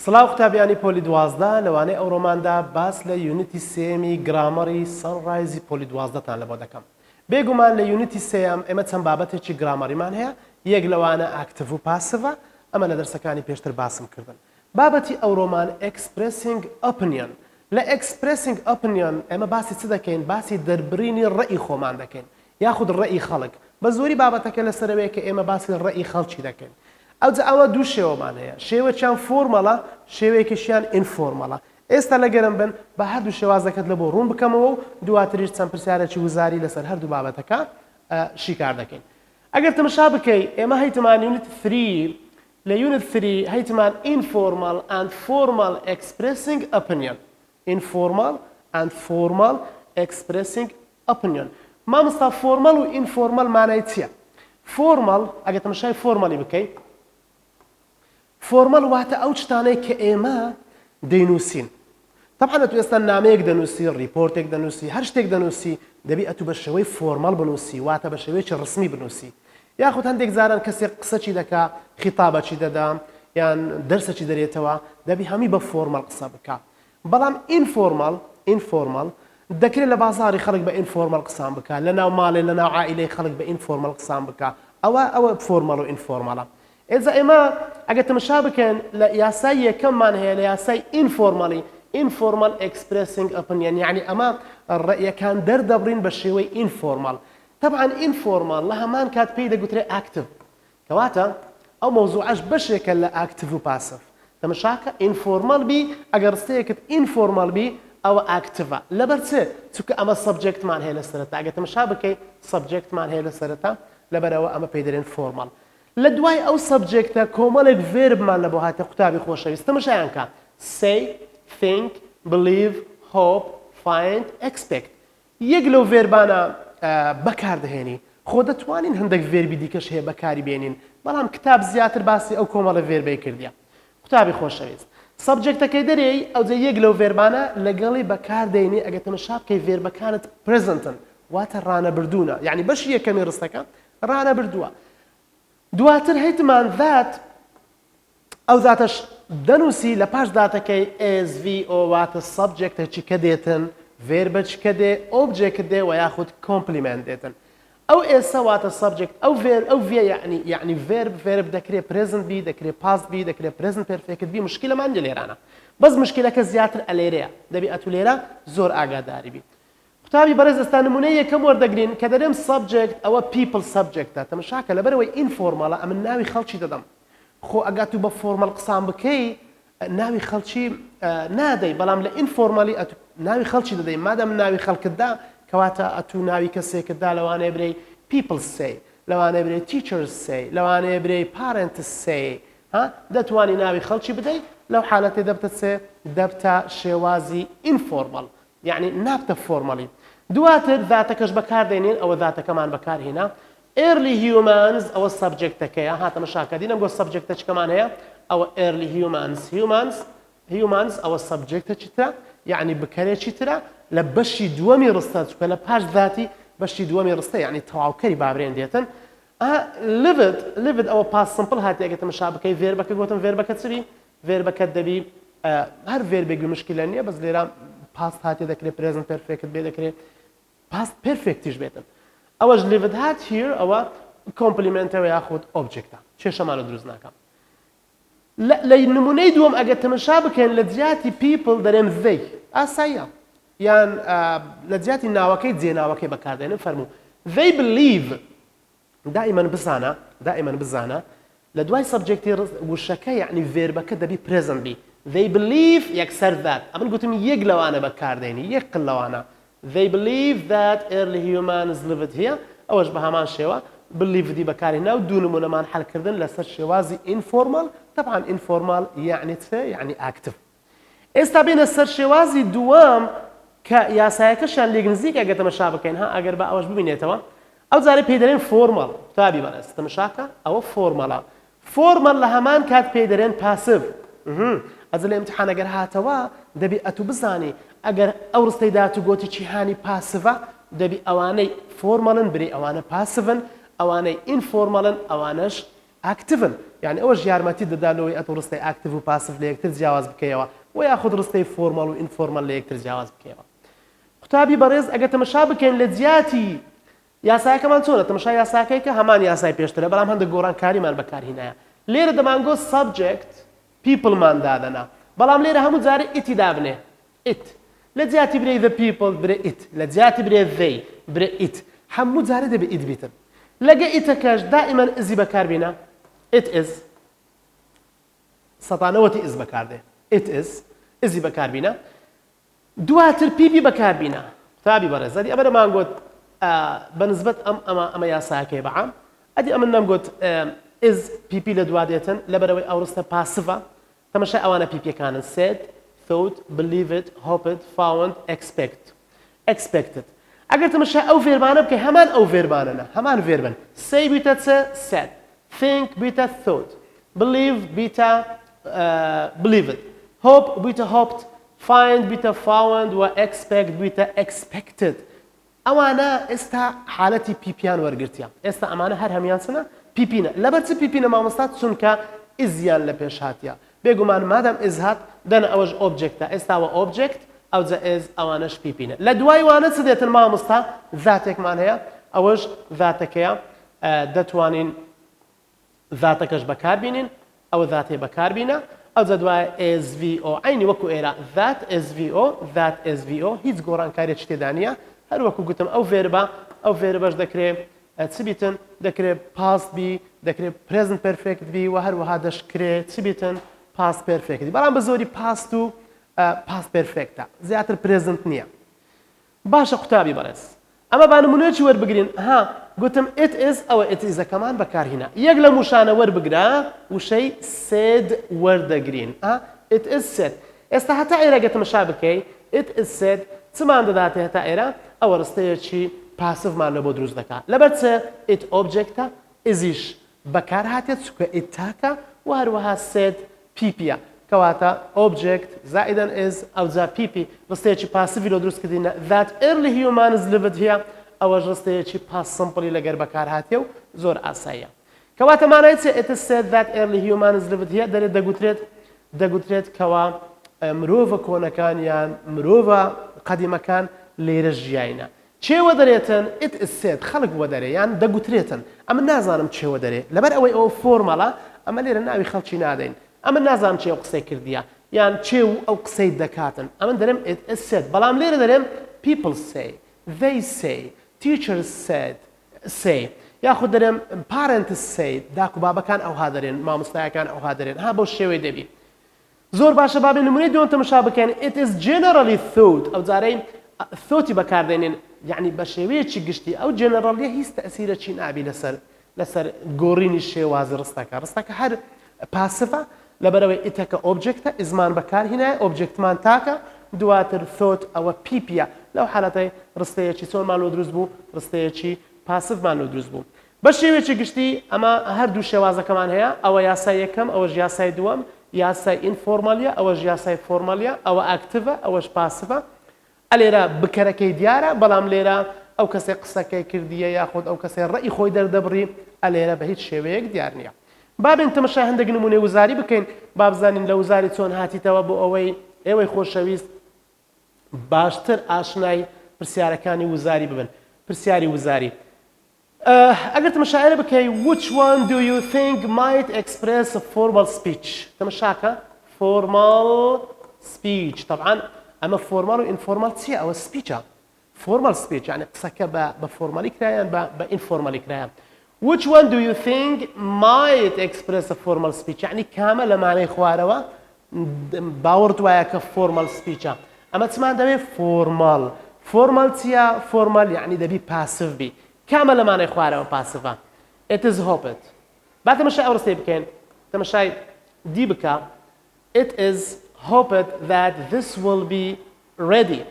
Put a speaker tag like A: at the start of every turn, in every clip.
A: سڵاو قوتابیانی پۆلی 12 لەوانەیە ئەو ڕۆماندا باس لە یونیتی سێمی گرامەری سەنڕایزی پۆلی 12تان لەبۆ دەکەم. بێگومان لە یونیتی سێم ئێمە چەند بابەتێکی گرامەریمان هەیە، یەک لەوانە ئاکتیڤ و پاسڤە، ئەمە لە دەرسەکانی پێشتر باسم کردن. بابەتی ئەو ڕۆمان ئەکسپرسینگ ئۆپینیۆن. لە ئەکسپرسینگ ئۆپینیۆن ئێمە باسی چ دەکەین؟ باسی دەربڕینی ڕەئی خۆمان دەکەین یاخود ڕەئی خەڵک. بە زۆری بابەتەکە لەسەرەوەیە کە ئێمە باسی ڕەئی خەڵکی دەکەین. ئەوە دوو شێوەمان هەیە، شێوەیەکیان فۆرمەڵە، شێوەیەکیشیان ئینفۆرمەڵە. ئێستا لەگەرم بن بە هەردوو شێوازەکەت لە بۆ ڕوون بکەمەوە و دواتریش چەند پرسیارێکی وزاری لەسەر هەردوو بابەتەکە شیکار دەکەین. ئەگەر تەماشا بکەی ئێمە هەیتمان یونیت 3 لە یونیت 3 هەیتمان informal and formal expressing opinion. informal and formal expressing opinion. مامۆستا فۆرمەڵ و ئینفۆرمەڵ مانای چییە؟ فۆرمەڵ ئەگەر تەماشای فۆرمەڵی بکەیت، فۆرمەڵ واتە ئەو شتانەی کە ئێمە دەینووسین. طبعا ئەتو ئێستا نامەیەک دەنووسی، ریپۆرتێک دەنووسی، هەر شتێک دەنووسی، دەبی ئەتو بە شێوەی فۆرمەڵ بنووسی، واتە بە شێوەیەکی ڕسمی بنووسی. یاخود هەندێک جاران کەسێک قسەچی دەکا، خیتابەچی دەدا، یان دەرسەچی دەرێتەوە، دەبی هەمی بە فۆرمەڵ قسە بکە. بەڵام ئینفۆرمەڵ دەکرێت لە بازاری خەڵک بە ئینفۆرمەڵ قسان بکە، لە ناو ماڵێ لە ناو عائیلەی خەڵک بە ئینفۆرمەڵ قسان بکە. ئەوە فۆرمەڵ و ئینفۆرمەڵە. ئێجا ئێمە ئەگەر تەماشا بکەن لە یاسای یەکەممان هەیە، لە یاسای ئینفۆرمەڵی informal expressing opinion، یعنی ئەمە ڕەیەکان دەردەبڕین بە شێوەی ئینفۆرمەڵ. طبعا ئینفۆرمەڵ لە هەمان کات پێی دەگوترێت ئاکتیڤ، کەواتە ئەو مەوزوعەش بەشێکە لە ئاکتیڤ و پاسڤ. تەماشاکە ئینفۆرمەڵ بی، ئەگەر ڕستەیەکت ئینفۆرمەڵ بی ئەوە ئاکتیڤە. لەبەر چ؟ چونکە ئەمە سەبجەکتمان هەیە لە سەرەتا. ئەگەر تەماشا بکەیت سەبجەکتمان هەیە لە سەرەتا، لەبەرەوە ئەمە پێی دەرێن فۆرمەڵ. لە دوای ئەو سەبجەکتە کۆمەڵێک ڤێربمان لە بۆ هاتە قوتابی خۆشەویست. تەماشایان کە say، think، believe، hope، find، expect. یەک لەو ڤێربانە بەکاردەهێنی. خۆ دەتوانین هەندێک ڤێربی دیکەش هەیە بەکاری بێنین، بەڵام کتاب زیاتر باسی ئەو کۆمەڵە ڤێربەی کردیە. قوتابی خۆشەویست، سەبجەکتەکەی دەرێی ئەوجە یەک لەو ڤێربانە لەگەڵی بەکاردێنی ئەگەر تەماشا بکەی ڤێربەکانت پرزنتن، واتە ڕانەبردوونە، یعنی بەشی یەکەمی ڕستەکە ڕانەبردووە. دواتر هەیتمان ذات، ئەو ذاتەش دەنووسی لە پاش ذاتەکەی SVO، واتە سەبجەکتێکی کە دێتن، ڤێربەچ کە دێ، ئۆبجێکت دێ و یاخود کۆمپلیمنت دێتن. ئەو ئێستا واتە سەبجەکت، ئەو ڤێ یعنی ڤێرب دەکرێت پرێزنت بی، دەکرێت پاست بی، دەکرێت پرێزنت پێرفێکت بی. مشکلەمان لێرانە، بەس مشکلەکە زیاتر ئەلێرەیە، دەبی ئەتو لێرە زۆر ئاگاداری بی. قوتابی بەڕێز ئێستا نمونەی یەکەم وەردەگرین کە دەرێم سەبجەکت، ئەوە پیپل سەبجەکتە. تەماشاکە لەبەرەوەی ئینفۆرمەڵە، ئەمن ناوی خەڵکی دەدەم. خۆ ئەگات و بە فۆرمەڵ قسان بکەی ناوی خەڵکی نادەی، بەڵام لە ئینفۆرمەڵی ئەتو ناوی خەڵکی دەدەی. مادەم ناوی خەڵکتدا، کەواتە ئەتو ناوی کەسێکتدا لەوانەیە برەی people say، لەوانەیە برەی teachers say، لەوانەیە برەی parents say. دەتوانی ناوی خەڵکی بدەی، لەو حالەتێ دەبتە شێوازی ئینفۆرمەڵ، یعنی نابتە فۆرمەڵی. دواتر ذاتەکەش بەکاردێنین، ئەوە ذاتەکەمان بەکارهێنا. early humans ئەوە سەبجەکتەکەیە. هاتەمەشاکە دینم گۆ سەبجەکتە چکەمان هەیە، ئەوە early humans ئەوە سەبجەکتە ترە، یعنی بکەرێکی ترە لە بەشی دووەمی ڕستە، چکە لە پاش ذاتی بەشی دووەمی ڕستە، یعنی تەواوکەری بابرێن دێتن. livid ئەوە پاس سمپل هاتی. ئەگەر تەماشا بکەی ڤێربەکە گوتم ڤێربەکە چی؟ ڤێربەکەت دەبی هەر ڤێربێکی مشکلە نییە، بەس لێرە پاست هاتی دەکرێت پرێزنت پێرفێکت بێ، دەکرێت پاست پێرفێکتیش بێتن. ئەوەش livid هات هیر، ئەوە کۆمپلیمنتەوە یاخود ئۆبجێکتە، کێشەمانە دروست ناکەم. لە نمونەی دووەم ئەگەر تەماشا بکەن لە جیاتی people دەرێن they، ئاساییە، یان لە جیاتی ناوەکەی جێناوەکەی بەکاردێنن. فەرموو they believe، دائیمەن بزانە لە دوای سەبجەکتی وشەکە، یعنی ڤێربەکە دەبی پرێزنت بی. they believe یەکسەر that، ئەمن گوتم یەک لەوانە بەکاردێنی، یەک قل لەوانە. they believe that early humans lived here، ئەوەش بە هەمان شێوە believe دی بەکارهێنا و دوو نمونەمان حەلکردن لەسەر شێوازی ئینفۆرمەڵ. طبعا ئینفۆرمەڵ یعنی چ؟ یعنی ئاکتیڤ. ئێستا بێنە سەر شێوازی دووەم کە یاسایەکەشیان لێک نزیک ئەگەر تەماشا بکەین، ئەگەر بە ئەوەش ببینێتەوە، ئەو جارێ پێی دەرێن فۆرمەڵ. قوتابی بەڕێز تەماشاکە ئەوە فۆرمەڵە. فۆرمەڵ لە هەمان کات پێی دەرێن پاسیڤ. ئەجە لە ئیمتحان ئەگەر هاتەوە دەبی ئەتو بزانی ئەگەر ئەو ڕستەی داهات و گۆتی جیهانی پاسیڤە، دەبی ئەوانەی فۆرمەڵن بری ئەوانە پاسیڤن، ئەوانەی ئینفۆرمەڵن ئەوانەش ئاکتیڤن یعنی ئەوەش یارمەتی دەدالەوەی ئەتۆ ڕستەی ئاکتیڤ و پاسیڤ لە یەکتر جیاواز بکەیەوە و یاخود ڕستەی فۆرمەڵ و ئینفۆرمەل لە یەکتر جیاواز بکەیەوە. قوتابی بەڕێز ئەگەر تەمەشا بکەین لە جیاتی یاساکەمان چۆنە تەمەشا یاساکەی کە هەمان یاسای پێشترە بەڵام هەندێک گۆڕانکاریمان بەکارهێنایە. لێرە دەمانگۆ سەبجەکت پیپڵمان دادەنا بەڵام لێرە هەموو جارە ئیتی دابنێ ئیت لە جیاتی برێ the people برێ ئیت لە جیاتی برێ they برێ ئیت هەموو جارە دەبێ ئیت بیتن لەگە ئیتەکەش دائیمەن ئزی بەکاربێنە it is سەتانەوەتی ئز بەکاردێ it is ئزی بەکاربێنە دواتر پیپی بەکاربێنە. قوتابی بەڕێز ئەدی ئەمە دەمانگوت بەنسبەت ئەمە یاساکەی بەعام ئەدی ئەمە نەمگوت is پیپی لە دوا دێتن لەبەرەوەی ئەوڕستە پاسڤە تەمەشای ئەوانە پیپیەکانن said thought believe it hope it found expected ئەگەر تەمەشای ئەو ڤێربانە بکەی هەمان ئەو ڤێربانەنە هەمان ڤێربن say بیتە چ said think بیتە thought believe بیتە believed hope بیتە hoped find بیتە found و expect بیتە expected. ئەوانە ئێستا حالەتی پیپیان وەرگرتیان ئێستا ئەمانە هەر هەمیان چنە پیپینە لەبەر چ پیپینە مامۆستا چونکە ئیزیان لە پێش هاتیە بێگومان مادام ئز هات دەنە ئەوەش ئۆبجێکتە ئێستاوە ئۆبجێکت ئەو جە ئز ئەوانەش پیپینە لە دوای وانە چ دێتن مامۆستا ذاتێکمان هەیە ئەوەش ذاتەکەیە دەتوانین ذاتەکەش بەکاربینین ئەوە ذاتێ بەکاربینە ئەو جە دوای SVO عینی وەکو ئێرە that SVO هیچ گۆڕانکاریەکی تێدا نییە هەر وەکو گوتم ئەو ڤێربەش دەکرێت چ بیتن دەکرێت past بی دەکرێت present perfect بی و هەروەها دەشکرێت چ بیتن past perfect بەڵام بە زۆری past و past perfectە زیاتر present نییە. باشە قوتابی بەڕێز ئەمە با نمونەیەکی وەربگرین ها گوتم it is ئەوە it is-ەکەمان بەکارهێنا یەک لە موشانە وەربگرا وشەی said وەردەگرین it is said ئێستا هەتا ئێرە تەماشا بکەی it is said چمان دەداتێ هەتا ئێرە ئەوە ڕستەیەکی پاسڤمان لە بۆ دروست دەکات لەبەر چ it ئۆبجێکتە ئزیش بەکار هاتێت چکە it تاکە و هەروەها said پیپیە کەواتە ئۆبجێکت زائیدەن is ئەو جا پیپی ڕستەیەکی پاسڤی لۆ دروست کردینە that early humans lived here ئەوەش ڕستەیەکی پاس سمپڵی لەگەر بەکار هاتێ و زۆر ئاساییە کەواتە مانای چ it is said that early humans lived here دەگوترێت کەوا مرۆڤە کۆنەکانیان مرۆڤە قەدیمەکان لێرە ژیاینە چێوە دەرێتن it is said خەڵک وە دەرێ یان دەگوترێتن ئەمە نازانم چێوە دەرێ لەبەر ئەوەی ئەو فۆرمەڵە ئەمە لێرە ناوی خەڵکی نادەین ئەمە نازانم چێ ئەو قسەی کردیە یان چێ و ئەو قسەی دەکاتن ئەمە دەرێم it is said بەڵام لێرە دەرێم people say they say teachers say یاخود دەرێم parents say داکو بابەکان ئەوها دەرێن مامۆستایەکان ئەوها دەرێن ها بۆ شێوەی دەبی زۆر باشە بابێ نمونەی دووەم تەماشا بکەین it is generally thought ئەو جارەی ثۆتی بەکاردێنین یعنی بە شێوەیەکی گشتی ئەو جێنەڕەڵیە هیچ تەسیرەکی نابی لەسەر گۆڕینی شێوازی ڕستەکە هەر پاسڤە لەبەرەوەی ئیتەکە ئۆبجێکتە ئزمان بەکارهێنایە ئۆبجێکتمان تاکە دواتر ثۆت ئەوە پیپیە لەو حالەتەی ڕستەیەکی چۆنمان لۆ دروست بوو ڕستەیەکی پاسڤمان لۆ دروست بوو بە شێوەیەکی گشتی ئەمە هەردوو شێوازەکەمان هەیە ئەوە یاسای یەکەم ئەوەش یاسای دووەم یاسای ئینفۆرمەلیە ئەوەش یاسای فۆرمەلیە ئەوە ئاکتیڤە ئەوەش پاسڤە ئەلێرە بکەرەکەی دیارە بەڵام لێرە ئەو کەسێ قسەکەی کردیە یاخود ئەو کەسێ ڕێی خۆی دەردەبڕی ئەلێرە بە هیچ شێوەیەک دیار نییە. بابێن تەماشا هەندێک نمونەی وزاری بکەین با بزانین لە وزاری چۆن هاتیتەوە بۆ ئەوەی ئێوەی خۆشەویست باشتر ئاشنای پرسیارەکانی وزاری ببن. پرسیاری وزاری ئەگەر تەماشایە بکەی which one do you think might express a formal speech تەماشاکە formal speech طبعا ئەمە فۆرمال و ئینفۆرمال چییە ئەوە سپیچە فۆرمال سپیچ یعنی قسەکە بە فۆرمالی کرایان بە ئینفۆرمالی کرایان which one do you think might express a formal speech یعنی کامە لە مانای خوارەوە باوەڕت وایە کە فۆرمال سپیچە ئەمە چمان دەوێت فۆرمال چییە فۆرمال یعنی دەبی پاسڤ بی کامە لە مانای خوارەوە پاسڤە it is hoped با تەماشای ئەو ڕستەی بکەین تەماشای دی بکە it is hoped that this will be ready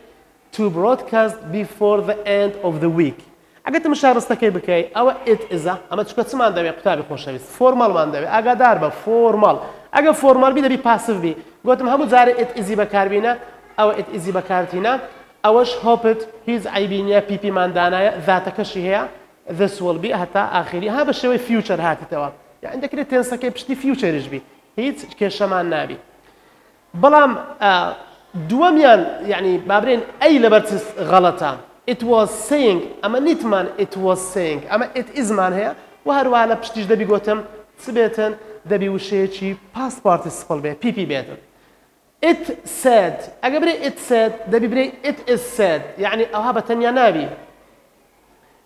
A: to broadcast before the end of the week. ئەگەر تەماشا ڕستەکەی بکەی ئەوە it is ئەمە چکە چمان دەوێت قوتابی خۆشەویست فۆرمالمان دەوێت ئاگادار بە فۆرمال ئەگە فۆرمال بی دەبی پاسڤ بی گوتم هەموو جارە it is بەکاربینە ئەوە it is بەکارتینە ئەوەش hoped هیچ عیبی نییە پیپیمان دانایە ذاتەکەشی هەیە this will be هەتا ئاخری ها بە شێوەی future هاتیتەوە يعني دەکرێت تێنسەکەی پشتی فیوچەریش بی هیچ کێشەمان نابی بەڵام دووەمیان یعنی بابرێن ئەی لەبەر غەڵەتە it was saying ئەمە نیتمان it was saying ئەمە it isمان هەیە و هەروە لە پشتیش دەبی گوتم چ بێتن دەبی وشەیەکی past participle بێ PP بێتن it said ئەگە برێ it said دەبی برێ it is said یعنی ئەوها بە تەنیا نابی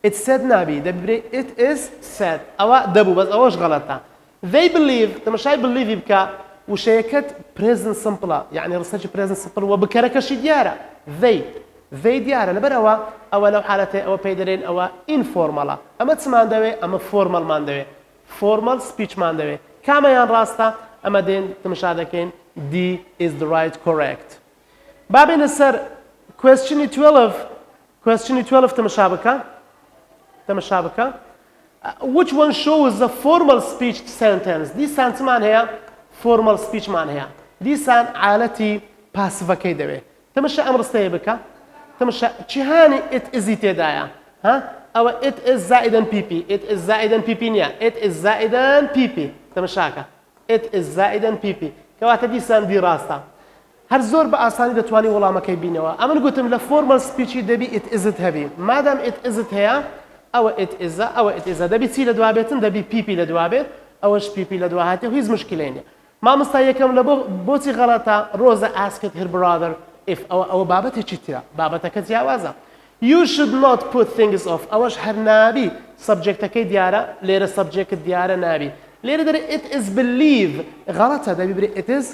A: it said نابی دەبی برێ it is said ئەوە دەبوو بەس ئەوەش غەڵەتە they believe تەماشای believe بکە وشەیەکەت present simple یعنی ڕستەی present simple و بکەرەکەشی دیارە they دیارە لەبەر ئەوە لەو حالەتێ ئەوە پێی دەرێن ئەوە informalە ئەمە چمان دەوێ ئەمە formalمان دەوێ formal speechمان دەوێ کامەیان ڕاستە ئەمە دێن تەماشا دەکەین D is the right correct بابێنە سەر question 12 تەماشا بکە which one shows the formal speech sentence دیسان چمان هەیە formal speechمان هەیە دیسان حالەتی پاسڤەکەی دەوێ تەماشا ئەم ڕستەیە بکە تەماشا چیهانی it is تێدایە ها ئەوە it is زائداً PP it is زائداً PP نییە it is زائداً PP تەماشاکە it is زائداً PP کەواتە دیسان دی ڕاستە هەر زۆر بە ئاسانی دەتوانی وەڵامەکەی بینەوە ئەمن گوتم لە formal speechی دەبی it is't هەبی مادام it is't هەیە ئەوە it is دەبی چی لە دوا بێتن دەبی PP لە دوا بێت ئەوەش PP لە دوا هاتێ هیچ مشکلەی نییە مامۆستا یەکەم لە بۆچی غەڵەتە Rosa asked her brother if ئەوە بابەتێکی ترە بابەتەکە جیاوازە you should not put things off ئەوەش هەر نابی سەبجێکتەکەی دیارە لێرە سەبجێکت دیارە نابی لێرە دەرێ it is believe غەڵەتە دەبی برێ it is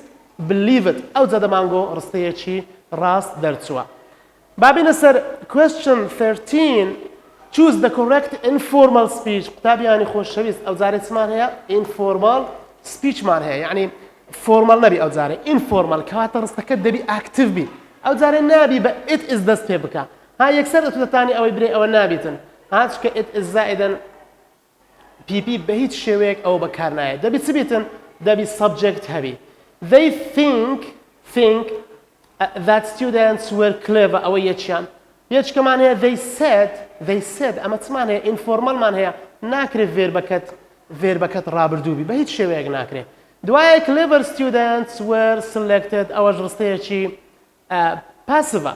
A: believe it ئەو جە دەمانگۆ ڕستەیەکی ڕاست دەرچووە بابینە سەر question 13 choose the correct informal speech قوتابیانی خۆشەویست ئەو جارێ چمان هەیە informal speechمان هەیە یعنی formal نەبی ئەو جارێ informal کەواتە ڕستەکەت دەبی active بی ئەو جارێ نابی بە it is دەست پێ بکە ها یەکسەر دەتوانانی ئەوەی برێ ئەوە نابیتن ها چکە it is زائداً PP بە هیچ شێوەیەک ئەوە بەکار نایە دەبی چ بیتن دەبی subject هەبی they think that students were clever ئەوە یەکیان یەکەمان هەیە they said ئەمە چمان هەیە informalمان هەیە ناکرێت ڤێربەکەت ڕابردووبی بە هیچ شێوەیەک ناکرێت دوایە clever students were selected ئەوەش ڕستەیەکی passive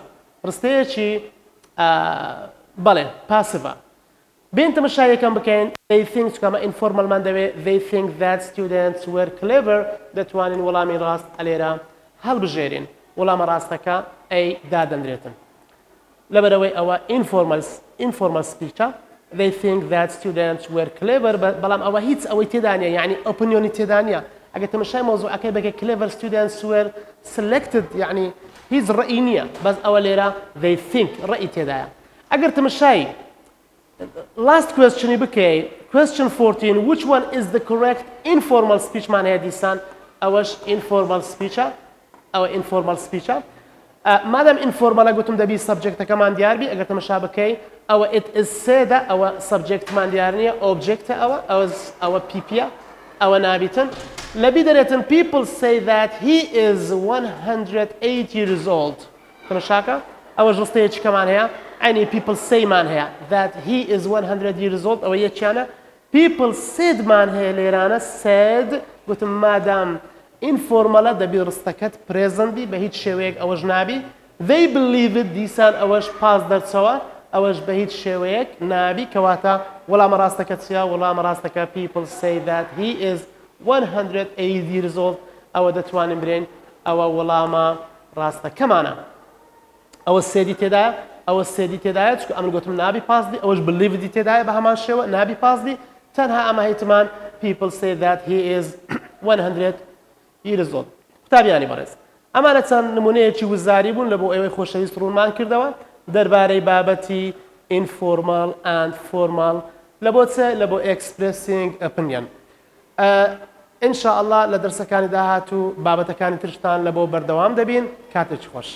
A: ڕستەیەکی بەڵێ passive بین تەماشا یەکەم بکەین they think چکەمە informalمان دەوێت they think that students were clever دەتوانین وەڵامی ڕاست ئەلێرە هەڵبژێرین وەڵامە ڕاستەکە ئەی دادەنرێتن لەبەرەوەی ئەوە informal speech they think that students were clever بەڵام ئەوە هیچ ئەوەی تێدانە یعنی opinioni تێدانە ئەگە تەماشای مۆزوعەکەی بەکە clever students were selected یعنی هیچ ڕەئی نییە بەس ئەوە لێرە they think ڕەئی تێدایە ئەگەر تەماشای last question بکەی question 14 which one is the correct informal speech مان هەیە دیسان ئەوەش informal speech ئەوە informal speech مادام informal گوتم دەبی سەبجێکتەکەمان دیاربی ئەگەر تەماشا بکەی ئەوە it is said ئەوە سەبجێکتمان دیار نییە object ئەوە PP ئەوە نابیتن لەبی دەرێتن people say that he is 108 years old تەماشاکە ئەوە ڕستەیەکی کەمان هەیە عینی people say مان هەیە that he is 100 years old ئەوە یەکیانە people said مان هەیە لێرانە said گوتم مادام informalە دەبی ڕستەکەت presentبی بە هیچ شێوەیەک ئەوەش نابی they believe it دیسان ئەوەش پاس دەرچەوە ئەوەش بە هیچ شێوەیەک نابی کەواتە وەڵامە ڕاستەکە چیە وەڵامە ڕاستەکە people say that he is 108 years old ئەوە دەتوانین برێن ئەوە وەڵامە ڕاستەکەمانە ئەوە سێدی تێدایە ئەوە سێدی تێدایە چکە ئەمن گوتم نابی پاسدی ئەوەش believe تێدایە بە هەمان شێوە نابی پاسدی تەنها ئەمە هیتمان people say that he is 100 years old قوتابیانی بەڕێز ئەمانە چەند نمونەیەکی وزاری بوون لە بۆ ئێوەی خۆشەویست ڕوونمان کردەوە دەربارەی بابەتی informal and formal لە بۆ چە لە بۆ expressing opinion ئینشاءالله لە دەرسەکانی داهاتوو بابەتەکانی ترشتان لە بۆ بەردەوام دەبین کاتێکی خۆش